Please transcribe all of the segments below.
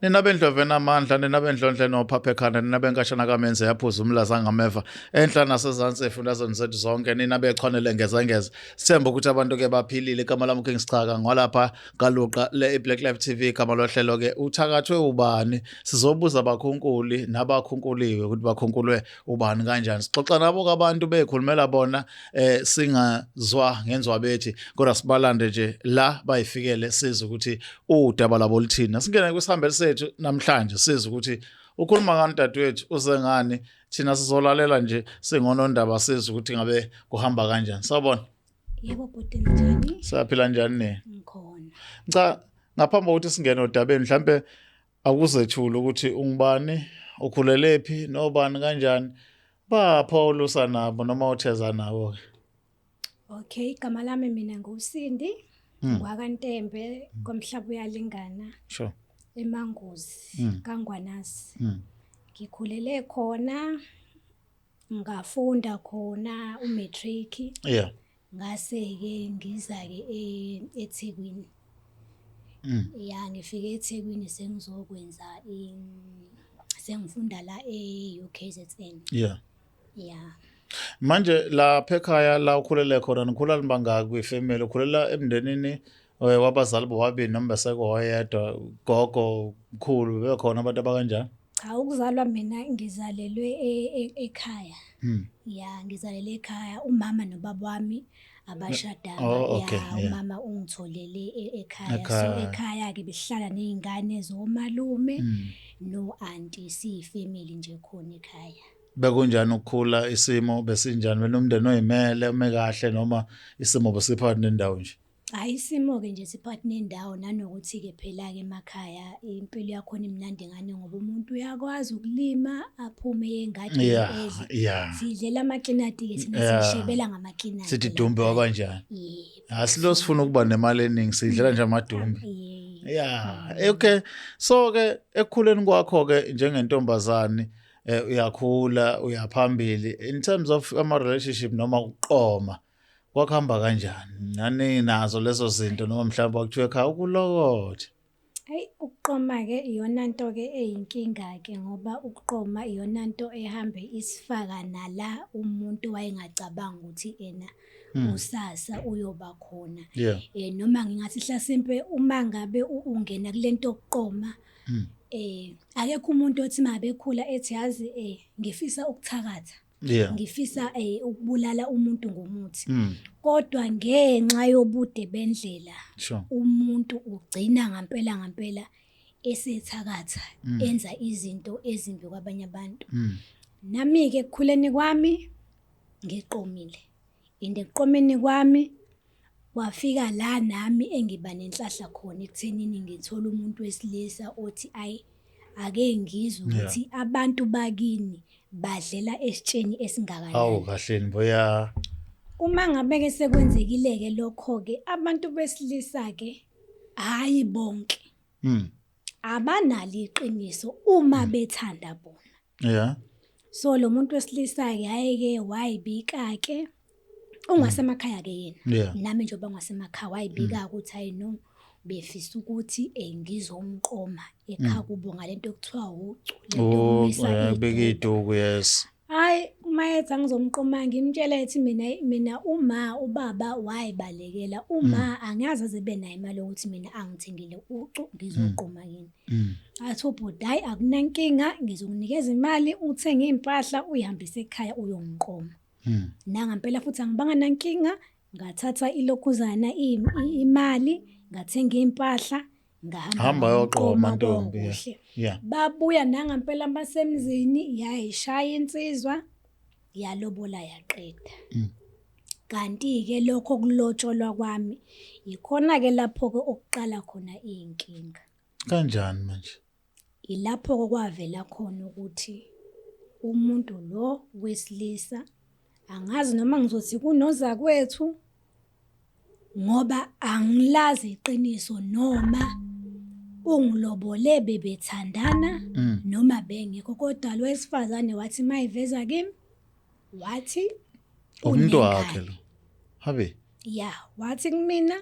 nina bendlove namandla, nina bendlondle nophapha ekhanda, nina benkashana kamenze yaphuza umlaza angameva enhla nasezansi efundazweni zethu zonke, nina bechwanele ngezangeza. Sithemba ukuthi abantu-ke baphilile. Igama lami uKings Chaka, ngwalapha galuqa le-Black Life TV. Igama lohlelo-ke uthakathwe ubani, sizobuza abakhunkuli nabakhunkuliwe ukuthi bakhunkulwe ubani kanjani. Sixoxa nabo-ke abantu bekhulumela bona singazwa ngenzwa bethi, kodwa sibalande nje la bayifikele sizwe ukuthi udaba labo luthini. Singene kwisihambeli sethu namhlanje sizwe ukuthi ukhuluma ngani dadewethu, uze ngani. Thina sizolalela nje singonondaba sizwe ukuthi ngabe kuhamba kanjani. Sawubona. Yebo bhuti, njani? Saphila njani ne? Ngikhona. Cha, ngaphambi kokuthi singene odabeni mhlambe akuzethula ukuthi ungubani, ukhulelephi, nobani kanjani, baphawulusa nabo noma utheza nabo. Okay, igama lami mina nguSindi, ngwakaNtembe, komhlaba uyalingana, Sure. eMangozi, kaNgwanasi. Ngikhulele khona, ngafunda khona umatric. Yeah. Ngase-ke ngiza-ke eThekwini. Ya, ngifike eThekwini sengizokwenza sengifunda la e-UKZN. Yeah. Ya. Manje lapha ekhaya la ukhulele khona nikhula libangaki kwifamily? Ukhulela emndenini wabazali bobabili noma besekho oyedwa, gogo, mkhulu, bebekhona abantu abakanjani? Cha, ukuzalwa mina ngizalelwe ekhaya. Ya, ngizalelwe ekhaya. Umama nobaba wami abashadanga. Oh, okay, Ya, yeah. umama ungitholele ekhaya. So ekhaya-ke behlala ney'ngane zomalume no-anti, siyifamily nje khona ekhaya. Bekunjani ukukhula, isimo besinjani? Wena umndeni oyimele, ume kahle noma isimo besiphakathi nendawo nje? Hayi, isimo-ke nje siphakathi nendawo, nanokuthi-ke phela-ke emakhaya impilo yakhona imnandi ngane ngoba umuntu uyakwazi ukulima aphume engadini edle. Yeah. Sidlela amaklinati-ke thina sishebela ngamaklinati. Sithi dumbe wakanjani? Yebo. Asilo sifuna ukuba nemali eningi, sidlela nje amadumbe. Yeah. Okay. So-ke ekukhuleni kwakho-ke njengentombazane uyakhula, uyaphambili. In terms of ama-relationship noma ukuqoma, kwakuhamba kanjani? Nani nazo lezo zinto noma mhlawumbe kuthiwa ekhaya ukulokothe? Hayi, ukuqoma-ke iyona nto-ke eyinkinga-ke ngoba ukuqoma iyona nto ehambe isifaka nala umuntu wayengacabanga ukuthi ena usasa uyoba khona. Yeah. Noma ngingathi hlasimpe uma ngabe ungena kule nto yokuqoma, akekho umuntu othi mabekhula ethi yazi ngifisa ukuthakatha. Yeah. Ngifisa ukubulala umuntu ngomuthi. Kodwa ngenxa yobude bendlela, Sure. umuntu ugcina ngampela esethakatha, enza izinto ezimbi kwabanye abantu. Nami-ke ekukhuleni kwami ngiqomile. Ekuqomeni kwami wafika la nami engiba nenhlahla khona ekuthenini ngithola umuntu wesilisa othi ake ngizwe ukuthi abantu bakini badlela esitsheni esingakanani. Hawu kahleni boya. Uma ngabe-ke sekwenzekile-ke lokho-ke, abantu besilisa-ke hayi bonke abanalo iqiniso uma bethanda bona. Yeah. So lo muntu wesilisa-ke hayi-ke wayibika-ke ungasemakhaya-ke yena. Yeah. Nami njengoba ngasemakhaya wayibika ukuthi hayi no, befisa ukuthi ngizomqoma ekhaya kubo ngalento okuthiwa ucu, lento beka iduku, yes. Hayi, uma ethi angizomqoma ngimtshela ethi mina ubaba wayibalekela. Angazi azibe nayo imali ukuthi mina angithengile ucu ngizoqoma yini. Athi ubhuti hayi akunankinga, ngizokunikeza imali uthenge impahla uyihambise ekhaya uyongiqoma. Nangampela futhi angibanga nankinga, ngathatha ilokhuzana imali, ngathenga impahla, ngahamba yoqoma ntombi. Yeah. Babuya nangampela basemzini yayishaya insizwa yalobola yaqeda. Kanti-ke lokho kulotsholwa kwami ikhona-ke lapho-ke okuqala khona iy'nkinga. Kanjani manje? Ilapho-ke kwavela khona ukuthi umuntu lo wesilisa, angazi noma ngizothi kunoza kwethu ngoba angilazi iqiniso noma ungilobole bebethandana noma bengekho, kodwa lo wesifazane wathi mayiveza kimi wathi umuntu wakhe lo. Habe. Ya, wathi kumina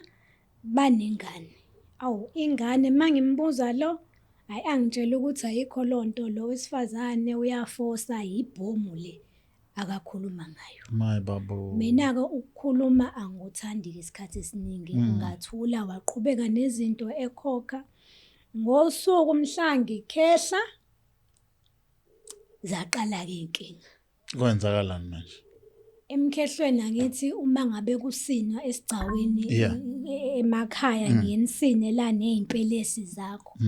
banengane. Awu ingane mangimbuza lo Hayi angitshela ukuthi ayikho lonto lo wesifazane uyafosa ibhomu le akakhuluma ngayo. My babo. Mina-ke ukukhuluma angikuthandi-ke isikhathi esiningi ngathula waqhubeka nezinto ekhokha. Ngosuku mhla ngikhehla zaqala-ke iy'nkinga. Kwenzakalani manje? Emkhehlweni angithi uma ngabe kusinwa esigcawini emakhaya ngenisine la ney'mpelesi zakho.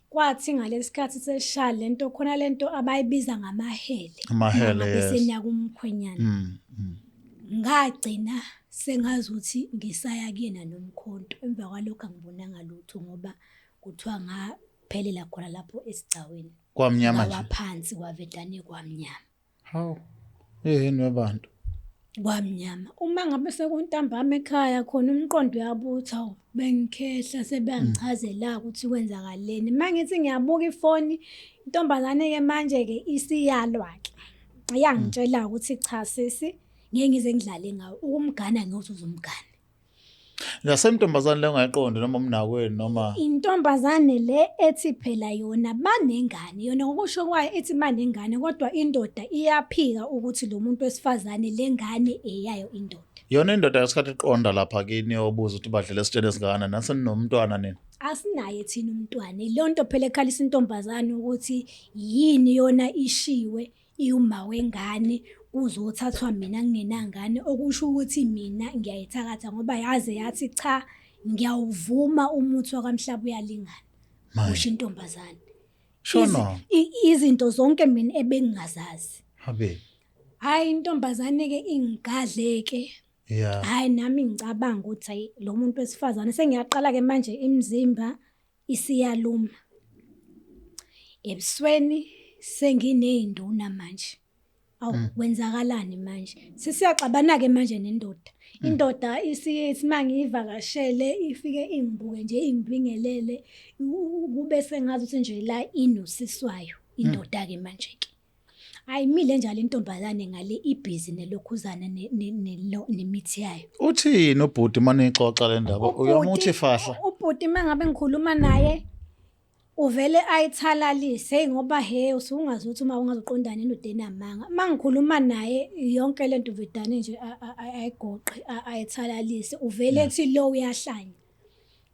Kwathi ngalesikhathi sesishaya lento khona lento abayibiza ngamahele. Amahele, yes. Besenya kumkhwenyana. Ngagcina sengazuthi ngisaya kuyena nomkhonto. Emva kwalokho angibonanga lutho ngoba kuthiwa ngaphelela khona lapho esigcawini. Kwamnyama nje. Waphansi kwavedane kwamnyama. Hawu. Yini wabantu? Kwamnyama. Uma ngabe sekuntambama ekhaya khona umqondo uyabutha bengikhehla sebeyangichazela ukuthi kwenzakaleni. Mangithi ngiyabuka ifoni intombazane-ke manje-ke isiyalwa-ke. Iyangitshela ukuthi cha sisi ngeke ngize ngidlale ngawo. Ukumgana ngiyothi uzumgana. Nasentombazane le ungayiqondi noma umnakwenu noma Intombazane le ethi phela yona banengane yona ngokusho kwayo ethi banengane kodwa indoda iyaphika ukuthi lo muntu wesifazane lengane eyayo indoda. yona indoda yasikhathi iqonda lapha kini yobuza ukuthi badlele esitsheni esingana nasenomntwana nini. Asinaye thina umntwana. Ilonto phela ekhalisa intombazane ukuthi yini yona ishiwe iuma wengane uzothathwa mina ngingenangane okusho ukuthi mina ngiyayithakatha ngoba yaze yathi cha ngiyawuvuma umuthi wakamhlaba uyalingana. Kusho intombazane. Shona. Izinto zonke mina ebengingazazi. Habe. Hayi intombazane ke ingigadleke. Yeah. Hayi nami ngicabanga ukuthi hayi lo muntu wesifazane sengiyaqala ke manje imizimba isiyaluma. Ebusweni sengineyinduna manje. Awu kwenzakalani manje? Sisiyaxabana ke manje nendoda. Indoda isiyethi mangivakashele ifike ingibuke nje ingibingelele kube sengazi ukuthi nje la inosiswayo indoda ke manje ke. Ayimile njalo intombazane ngale ibhizi nelokhuzana nemithi yayo. Uthini ubhuti manje ixoxa le ndaba? Uyamuthi fahla. Ubhuti mangabe ngikhuluma naye uvele ayithalalise ngoba usungazuthi uma ungazoqondana endodeni amanga. Mangikhuluma naye yonke lento vedane nje ayigoqe ayithalalise uvele ethi lo uyahlanya.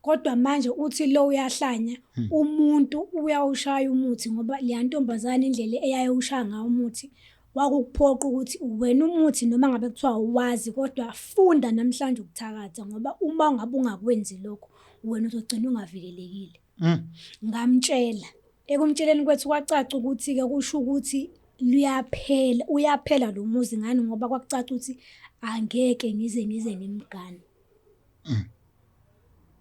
Kodwa manje uthi lo uyahlanya umuntu uyawushaya umuthi ngoba le ntombazane indlela eyayushaya ngawo umuthi wakuphoqa ukuthi wena umuthi noma ngabe kuthiwa uwazi kodwa funda namhlanje ukuthakatha ngoba uma ungabe ungakwenzi lokho wena uzogcina ungavikelekile. Ngamtshela ekumtsheleni kwethu kwacaca ukuthi ke kusho ukuthi uyaphela lo muzi ngani ngoba kwacaca ukuthi angeke ngize ngimgane.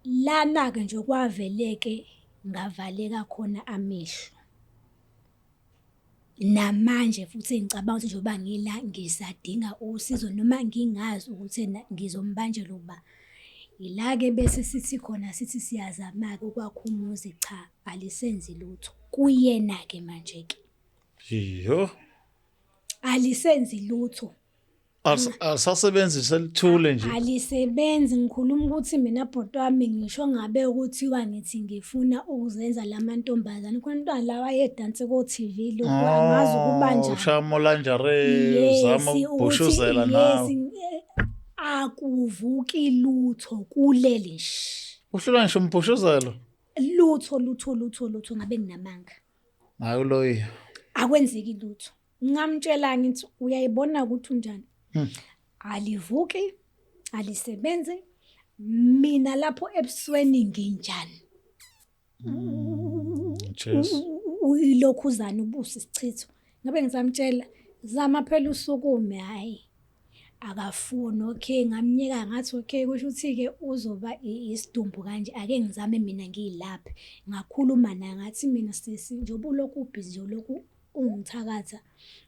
Lana ke nje kwaveleke ngavaleka khona amehlo. Namanje futhi ngicabanga ukuthi njengoba ngila ngisadinga usizo noma ngingazi ukuthi ngizombanjela uba ilake bese sithi khona sithi siyazama ke ukwakhumuzi cha alisenzi lutho kuyena ke manje ke. Yiyo. Alisenzi lutho. Asasebenzisa lithule nje. Alisebenzi ngikhuluma ukuthi mina bhuti wami ngisho ngabe ukuthiwa ngithi ngifuna ukuzenza lamantombazane khona umntwana lawa yedanse ko TV lo angazi ukubanja. Ushamola njare zama ukubhushuzela nawe. Akuvuki lutho kulele nje. Uhlula ngisho umbhushuzelo. Lutho ngabe nginamanga. Hayi loyi. Akwenzeki lutho. Ngamtshela ngithi uyayibona ukuthi unjani. Alivuki, alisebenzi. Mina lapho ebusweni nginjani. Cheers. Uyilokhuzana ubusi sichitho. Ngabe ngizamtshela zama phela usukume hayi. Akafuni okay ngamnyeka ngathi okay kusho ukuthi ke uzoba isidumbu kanje ake ngizame mina ngilaphe ngakhuluma naye ngathi mina sisi njengoba ulokhu ubhizi nje lokhu ungithakatha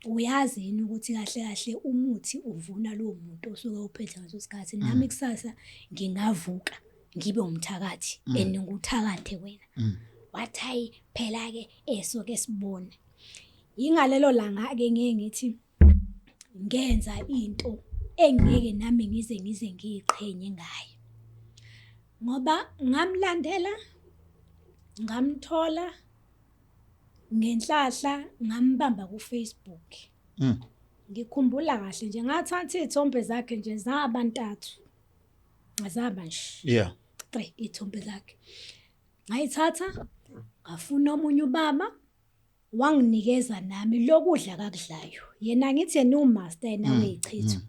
uyazi yini ukuthi kahle kahle umuthi uvuna lo muntu osuke uphethe ngaso isikhathi nami kusasa ngingavuka ngibe umthakathi eninguthakathe wena wathi hayi phela ke esoke sibone ingalelo langa ke ngeke ngithi ngenza into engeke nami ngize ngiyiqhenye ngayo ngoba ngamlandela ngamthola ngenhlahla ngambamba ku-Facebook. Ngikhumbula kahle nje ngathatha iy'thombe zakhe nje zaba 3. Azaba nje. Yeah. 3 iy'thombe zakhe. Ngayithatha ngafuna omunye ubaba wanginikeza nami lokudla kakudlayo. Yena ngithi yena umaster yena weyichitho.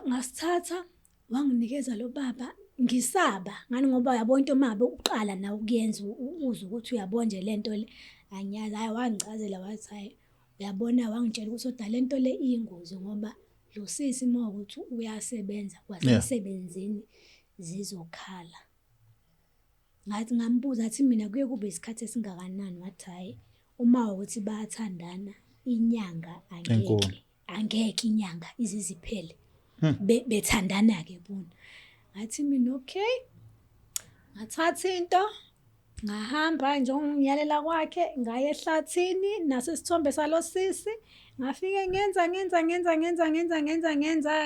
Ngasithatha wanginikeza lo baba ngisaba ngani ngoba uyabona into mabe uqala nawe ukuyenza uze ukuthi uyabona nje lento le angiyazi hayi wangichazela wathi hayi uyabona wangitshela ukuthi odwa lento le iyingozi ngoba lo sisi mawukuthi uyasebenza kwasemsebenzini zizokhala. Ngathi ngambuza athi mina kuye kube isikhathi esingakanani wathi hayi uma ukuthi bayathandana inyanga angeke inyanga iziziphele bethandana ke bona. Ngathi mina okay ngathatha into ngahamba njengongiyalela kwakhe ngaya ehlathini naso isithombe salo sisi ngafike ngenza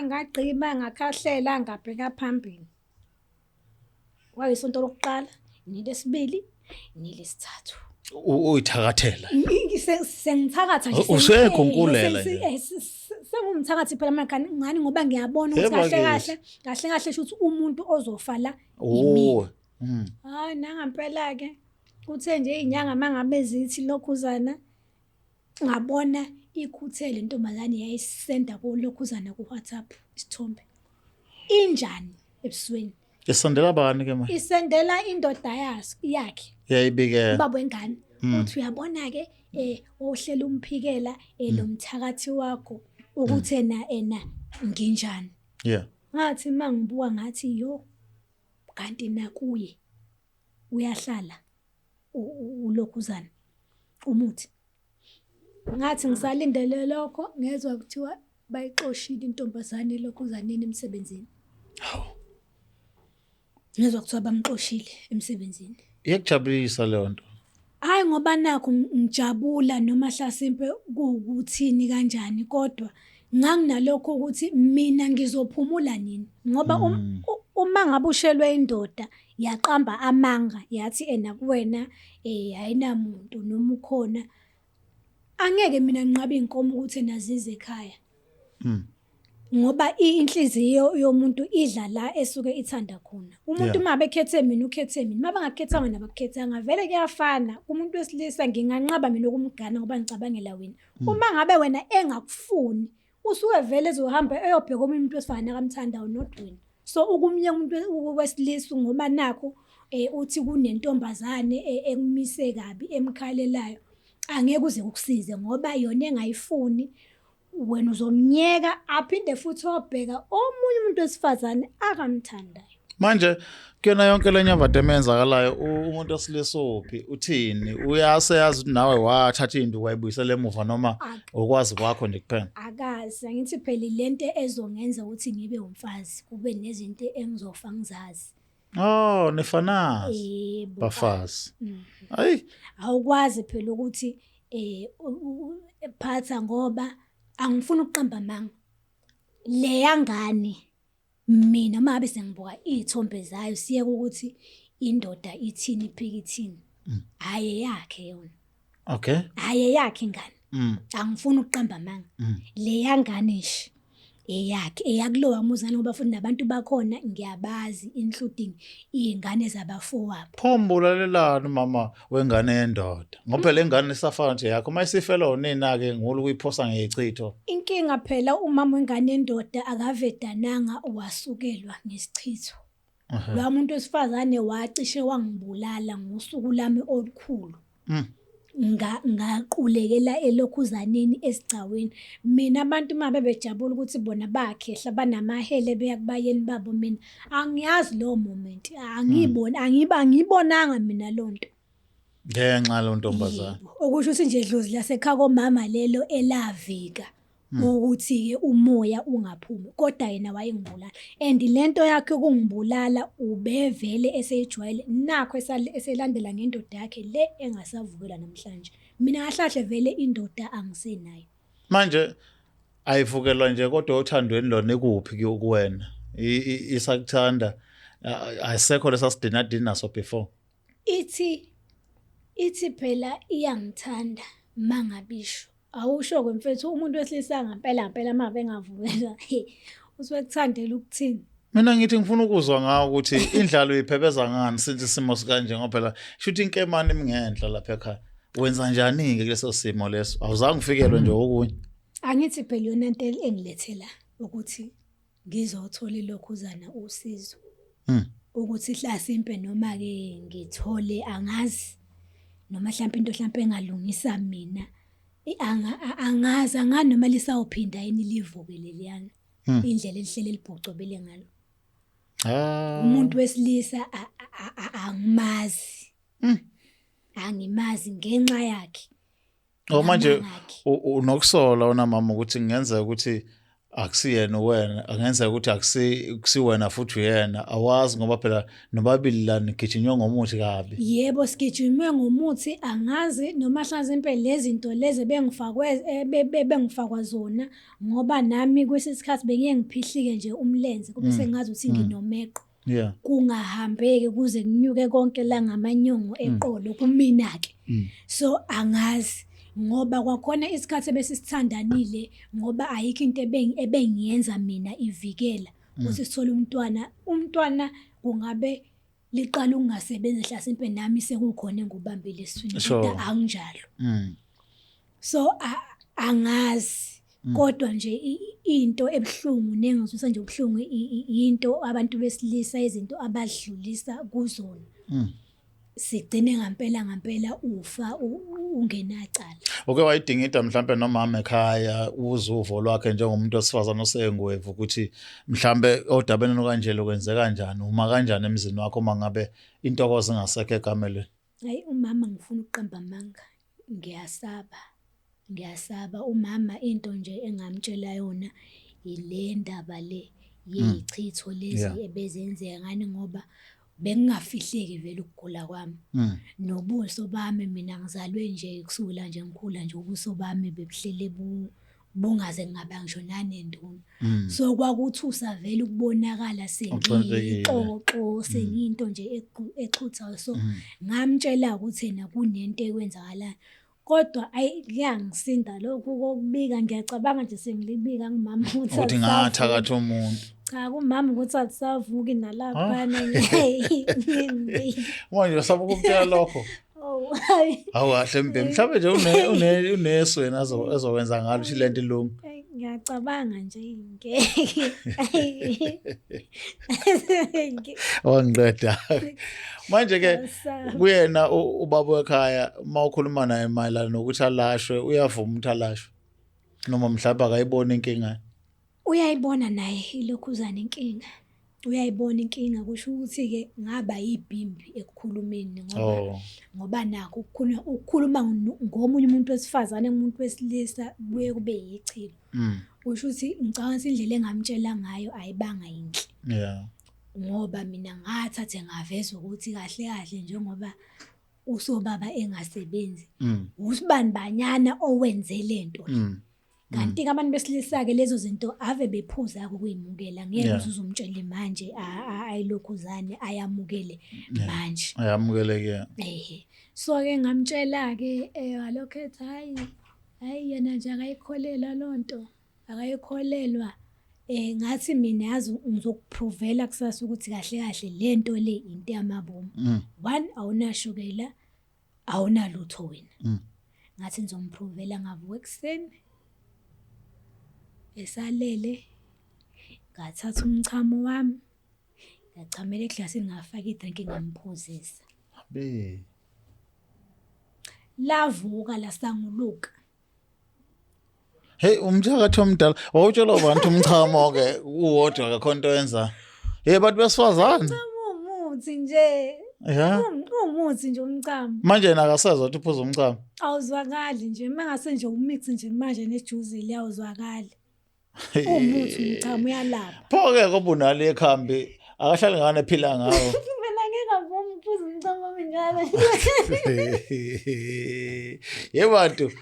ngagqiba ngakhahlela ngabheka phambili. Wayisonto lokuqala nelesibili nelesithathu uyithakathela sengithakatha nje usekhunkululela sengumthakathi phela ngani ngoba ngiyabona ukuthi kahle ukuthi umuntu ozofa la hayi nangempela ke uthe nje inyanga mangabe zithi lokhuzana ngabona ikhuthele intombazane yayisenda ko lokhuzana ku WhatsApp isithombe injani ebusweni isendela bani ke manje isendela indoda yakhe yayibike baba wengane uthi uyabona ke ohlela umphikela lo mthakathi wakho ukuthi ena nginjani. Yeah. Ngathi mangibuka ngathi yo kanti nakuye uyahlala ulokhuzana umuthi. Ngathi ngisalindele lokho ngezwe kuthiwa bayixoshile intombazane lokhuzaneni emsebenzini. Hawu. Ngezwe kuthiwa bamxoshile emsebenzini. Iyakujabulisa leyo nto. Hayi ngoba nakho ngijabula noma hlasimpe kuukuthini kanjani kodwa nganginalokho ukuthi mina ngizophumula nini ngoba uma ngabe ushelwe indoda yaqamba amanga yathi ena kuwena ayinamuntu noma ukhona angeke mina nginqabe inkomo ukuthi nazize ekhaya. Ngoba inhliziyo yomuntu idla la esuke ithanda khona. Umuntu mabe ekhethe mina ukhethe mina. Mabe ngakhethanga nabakhethanga vele kuyafana. Umuntu wesilisa nginganqaba mina ukumgana ngoba ngicabangela wena. Uma ngabe wena engakufuni usuke vele ezohamba eyobheka omunye umuntu wesifana akamthandayo nodwini. So ukumnye umuntu wesilisa ngoba nakho uthi kunentombazane ekumise kabi emkhalelayo angeke uze ukusize ngoba yona engayifuni wena uzomnyeka aphinde futhi obheka omunye umuntu wesifazane akamthandayo. Manje kuyona yonke lenyavade emenzakalayo umuntu osilesophi uthini uyaseyazi ukuthi nawe wathatha into wayibuyisela emuva noma ukwazi kwakho nje kuphela. Akazi angithi phela lento ezongenza ukuthi ngibe umfazi kube nezinto engizofa ngizazi. Oh nefanazi bafazi. Hayi awukwazi phela ukuthi phatha ngoba angifuni ukuqamba amanga le yangane mina mabe sengibuka izithombe zayo siye ukuthi indoda ithini iphikithini haye yakhe yona. Okay. Haye yakhe ingane. Angifuni ukuqamba amanga le yangane nje eyakhe eyakulowa muzane ngoba futhi nabantu bakhona ngiyabazi including izingane zabafowabo. Phombulalelana mama wengane yendoda ngoba le ngane isafana nje yakho mayisifela unina ke ngulu kuyiphosa ngechitho. Inkinga phela umama wengane yendoda akavedananga wasukelwa ngesichitho. Lo muntu wesifazane wacishe wangibulala ngosuku lami olukhulu. Ngaqulekela elokhuzaneni esigcaweni mina abantu mabe bejabula ukuthi bona bakhehla banamahele beyakubayeni babo mina angiyazi lo moment angibonanga mina lonto ngenxa lo ntombazana okusho ukuthi nje dlozi lasekhaya komama lelo elavika ukuthi ke umoya ungaphumi kodwa yena wayengibulala and lento yakhe ukungibulala ubevele esejwayele nakho eselandela ngendoda yakhe le engasavukela namhlanje mina ngahlahle vele indoda angisenayo manje ayivukelwa nje kodwa uthandweni lona ekuphi kuwena isakuthanda ayisekho lesasidina so before ithi ithi phela iyangithanda mangabisho. Awusho kwemfethu umuntu wesilisa ngempela mave engavukela. Usuke kuthandela ukuthini? Mina ngithi ngifuna ukuzwa ngawo ukuthi indlalo iphebeza ngani since isimo sikanje ngoba phela shuthi inkemane imingenhla lapha ekhaya. Wenza njani ke kuleso simo leso? Awuzange ufikelwe nje okunye. Angithi phela yona into engilethela ukuthi ngizothola ilokhuzana usizo. Ukuthi hlasimpe noma ke ngithole angazi noma mhlawumbe engalungisa mina. Angazi noma lisawuphinda yini livuke leliyana. Indlela elihlele libhucobele ngalo. Umuntu wesilisa angimazi. Angimazi ngenxa yakhe. Manje unokusola wona mama ukuthi ngenzeka ukuthi akusiyena wena, angenzeka ukuthi akusiwena futhi uyena. Awazi ngoba phela nobabili la nigijinywe ngomuthi kabi. Yebo sigijinywe ngomuthi angazi noma mhlawumbe lezi zinto lezi bengifakwa zona ngoba nami kwesisikhathi bengiye ngiphihlike nje umlenze kube sengazi ukuthi nginomeqo. Yeah. Kungahambeke kuze kunyuke konke la ngamanyongo eqolo kumina ke. So angazi ngoba kwakhona isikhathi ebesisithandanile ngoba ayikho into ebengiyenza mina ivikela ukuthi sithole umntwana kungabe liqala ukungasebenzi hlasimpe nami sekukhona engubambile eswini kodwa anginjalo. So angazi kodwa nje into ebhlungu nengizwisa nje ubhlungu into abantu besilisa izinto abadlulisa kuzona. Sigcine ngampela ufa ungenacala. Okay, wayidingida mhlambe nomama ekhaya uzuvo lwakhe njengomuntu osifazana osengwevu ukuthi mhlambe odabeni nokanjelo kwenzeka kanjani uma kanjani emzini wakho mangabe intokozo ingasekho egamelweni. Hayi umama ngifuna ukuqamba amanga. Ngiyasaba umama into nje engamtshela yona ile ndaba le yichitho lezi ebezenzeka ngani ngoba bengingafihleki vele ukugula kwami. Nobuso bami mina ngizalwe nje kusukela nje ngikhula nje ubuso bami bebuhlele bungaze ngaba ngisho nanenduna. So kwakuthusa vele ukubonakala sengixoxo sengiyinto nje exhuthayo. So ngamtshela ukuthi yena kunento ekwenzakalayo. Kodwa kuyangisinda lokhu kokubika ngiyacabanga nje sengilibika ngumama ukuthi uthi ngathakatha umuntu. Cha kumama ukuthi alisavuki nalaphana manje usaba ukumtshela lokho. Awukahle mbe mhlawumbe nje unesu wena ezokwenza ngalo ukuthi lento ilungu. Ngiyacabanga nje ingeke. Wangiqeda. Manje ke kuyena ubaba ekhaya mawukhuluma naye mayelana nokuthi alashwe uyavuma ukuthi alashwe noma mhlawumbe akayibona inkinga. Uyayibona naye ilokhuzana inkinga. Uyayibona inkinga kusho ukuthi ke ngaba yibhimbi ekukhulumeni ngoba nakho ukukhuluma ngomunye umuntu wesifazane umuntu wesilisa kuye kube yichilo. Kusho ukuthi ngicabanga indlela engamtshela ngayo ayibanga yinhle. Yeah. Ngoba mina ngathathe ngaveza ukuthi kahle njengoba usobaba engasebenzi usibani banyana owenze lento. Kanti abantu besilisa ke lezo zinto ave bephuza ukuyimukela ngeke uzumtshela manje ayilokhuzane ayamukele manje. Ayamukele ke. So ke ngamtshela ke alokhetha hayi yena nje akayikholela lonto akayikholelwa. Ngathi mina yazi ngizokuprovela kusasa ukuthi kahle lento le into yamabomu. One awunashukela awunalutho wena. Ngathi ngizomprovela ngavuka ekseni esalele ngathatha umchamo wami ngachamela eglasini ngafaka idrink ngamphuzisa. Lavuka lasanguluka. Hey umthakathi omdala wawutshela abantu umchamo ke uwodwa akho into yenza. Bantu besifazane. Umuthi nje. Yeah. Umuthi nje umchamo. Manje nakasezwa ukuthi uphuza umchamo. Awuzwakali nje mangase nje umix nje manje nejuice liyawuzwakala. Umuthi umchamo uyalapha. Pho-ke ngoba unale ekhambi akahlali ngane ephila ngawo. Mina ngingavuma ukuphuza umchamo wami njalo. Yebantu.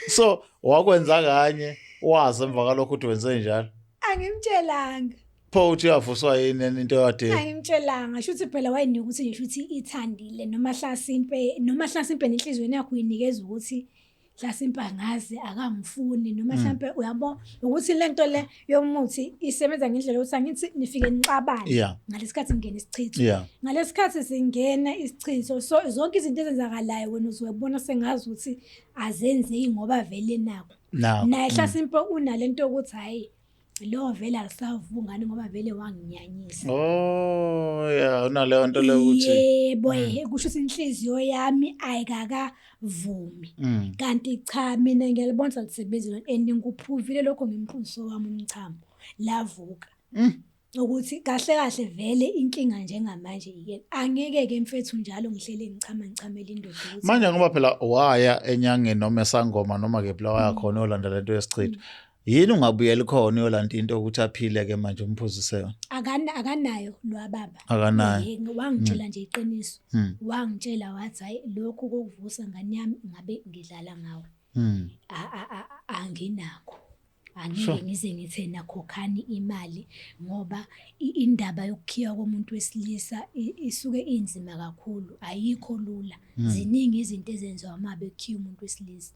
So wakwenza kanye wazi emva kalokho ukuthi wenze njalo. Angimtshelanga. pho uthi yavuswa yini into yade Ayimtshelanga shuthi phela wayenika ukuthi nje shuthi ithandile noma Hlasimpe nenhlizweni yakho uyinikeza ukuthi Hlasimpe angazi akangifuni noma mhlambe uyabo ukuthi lento le yomuthi isebenza ngendlela yokuthi angithi nifike nixabane Yeah. ngalesikhathi ngene isichitho Yeah. ngalesikhathi singena isichitho so zonke izinto ezenzakalayo wena uzobona sengazi ukuthi azenze ngoba vele nako Now. naye Hlasimpe unalento ukuthi hayi lo vele alisavungani ngoba vele wanginyanyisa. Oh yeah, unaleyo nto le ukuthi Yebo kusho ukuthi inhliziyo yami ayikakavumi. Kanti cha mina ngiyalibona lisebenzile and ngikuphuvile lokho ngimqiniso wami umchamo lavuka. Ukuthi kahle kahle vele inkinga njengamanje yike angeke ke mfethu njalo ngihlele ngichamela indoda ukuthi manje ngoba phela waya enyangeni noma esangoma noma ke phela waya khona yolanda lento yesichitho. Yini ungabuyela khona yolanda into ukuthi aphile ke manje umphuzise yona? akanayo lo baba. Akanayo. Wangitshela nje iqiniso. Wangitshela wathi hayi lokhu kokuvusa ngani yami ngabe ngidlala ngawo. Anginakho. Angeke ngize ngithe nakhokhani imali ngoba indaba yokukhiya komuntu wesilisa isuke inzima kakhulu ayikho lula. Ziningi izinto ezenziwa uma bekhiya umuntu wesilisa.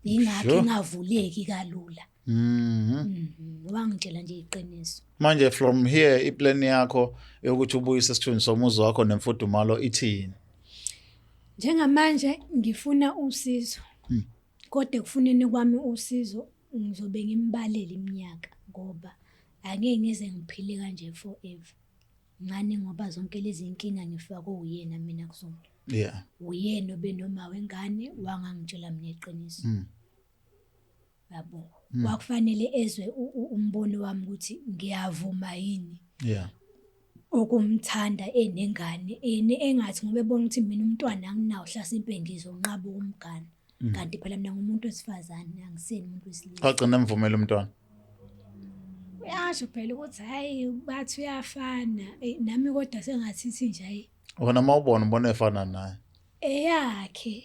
Ingakho ngavuleki kalula. Wangitshela nje iqiniso. Manje from here iplan yakho yokuthi ubuyise isithunzi somuzi wakho nemfudumalo ithini? Njengamanje ngifuna usizo. Kodwa kufuneni kwami usizo ngizobe ngimbalela iminyaka ngoba angeke ngize ngiphile kanje forever. Ngani ngoba zonke lezi inkinga ngifaka uyena mina kuzona. Yeah. Uyena obenoma wengane wangangitshela mina iqiniso. Yabo. Wakufanele ezwe umbono wami ukuthi ngiyavuma yini. Yeah. Ukumthanda enengane engathi ngoba ebona ukuthi mina umntwana anginawo Hlasimpe ngizonqaba umgane. Kanti phela mina ngumuntu wesifazane angiseni umuntu wesilisa. Qagcina emvumela umntwana. Uyasho phela ukuthi hayi bathi uyafana nami kodwa sengathithi nje hayi. Wona mawubona efana naye. Eyakhe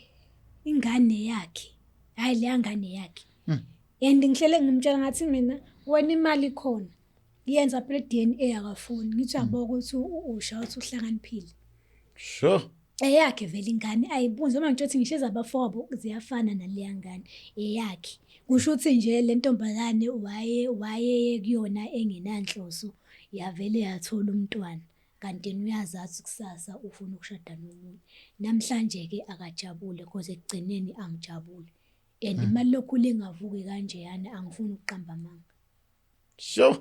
ingane yakhe. Hayi le ngane yakhe. And ngihlele ngimtshela ngathi mina wena imali ikhona. Yenza phela DNA akafuni. Ngithi uyabona ukuthi usha uthi uhlakaniphile. Sure. Eyakhe vele ingane ayibunze uma ngitsho ukuthi ngishiza abafowabo ziyafana nale ngane eyakhe. Kusho ukuthi nje le ntombazane waye kuyona engenanhloso yavele yathola umntwana. Kanti uyazazi kusasa ufuna ukushada nomuntu. Namhlanje ke akajabule because ekugcineni angijabule. And imali lokhu lingavuki kanje yana angifuni ukuqamba amanga. Sure.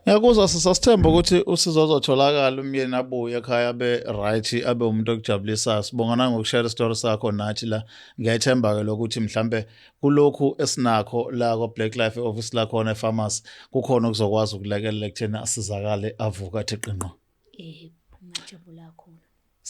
Ngiyakuzwa sisasithemba ukuthi usizo ozotholakala umyeni abuye ekhaya be right abe umuntu okujabulisa. Sibongana ngokushare story sakho nathi la. Ngiyethemba ke lokuthi mhlambe kulokhu esinakho la ko Black Life office la khona ePharmacy kukhona okuzokwazi ukulekelela kuthena asizakale avuka athi qinqo. Ngajabula khona.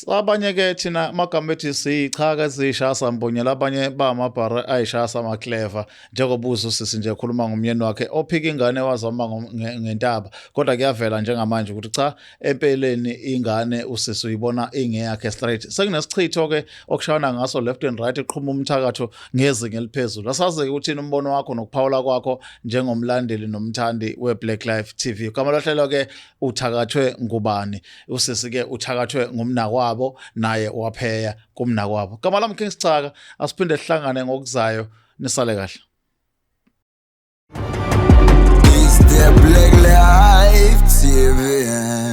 Abanye ke thina magama ethi sichaka zishasa mbonyela abanye bamabhara ayishasa amaclever njengoba uzusisi nje ekhuluma ngomyeni wakhe ophika ingane wazama ngentaba kodwa kuyavela njengamanje ukuthi cha empeleni ingane usisi uyibona ingeyakhe straight sekunesichitho ke okushana ngaso left and right eqhuma umthakatho ngezinga eliphezulu asazi ukuthi umbono wakho nokuphawula kwakho njengomlandeli nomthandi weBlack Life TV kama lahlelo ke uthakathwe ngubani usisi ke uthakathwe ngumnakwa naye wapheya kumna kwabo. Kama lami King Sicaka asiphinde sihlangane ngokuzayo nisale kahle. Is the Black Life TV.